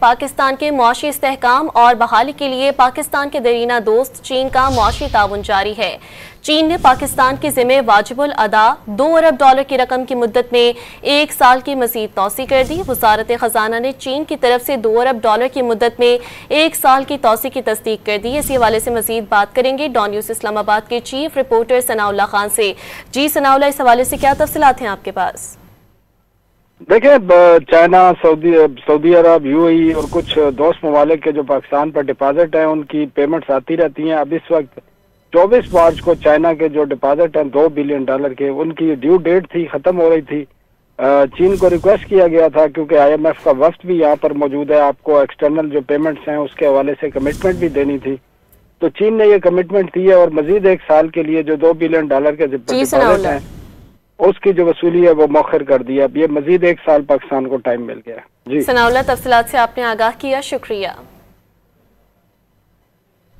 पाकिस्तान के मुआशी इस्तेहकाम और बहाली के लिए पाकिस्तान के दरीना दोस्त चीन का मुआशी ताउन जारी है। चीन ने पाकिस्तान के जिम्मे वाजिबुल अदा $2 अरब की रकम की मुद्दत में 1 साल की मजीद तौसी कर दी। वजारत खजाना ने चीन की तरफ से $2 अरब की मुद्दत में 1 साल की तौसी की तस्दीक कर दी। इसी हवाले से मजीद बात करेंगे डॉन न्यूज़ इस्लामाबाद के चीफ रिपोर्टर सनाउल्लाह खान से। जी सनाउल्लाह, इस हवाले से क्या तफसीलात हैं आपके पास? देखिए, चाइना, सऊदी अरब, यूएई और कुछ दोस्त ममालिक के जो पाकिस्तान पर डिपॉजिट हैं उनकी पेमेंट्स आती रहती हैं। अब इस वक्त 24 मार्च को चाइना के जो डिपॉजिट हैं $2 बिलियन के, उनकी ड्यू डेट थी, खत्म हो रही थी। चीन को रिक्वेस्ट किया गया था क्योंकि IMF का वफ्द भी यहाँ पर मौजूद है, आपको एक्सटर्नल जो पेमेंट्स हैं उसके हवाले से कमिटमेंट भी देनी थी। तो चीन ने ये कमिटमेंट दी है और मजीद 1 साल के लिए जो $2 बिलियन के डिपॉजिट हैं उसकी जो वसूली है वो मौखर कर दिया। अब ये मजीद 1 साल पाकिस्तान को टाइम मिल गया। जी सनाउल्लाह, तफसीलात से आपने आगाह किया, शुक्रिया।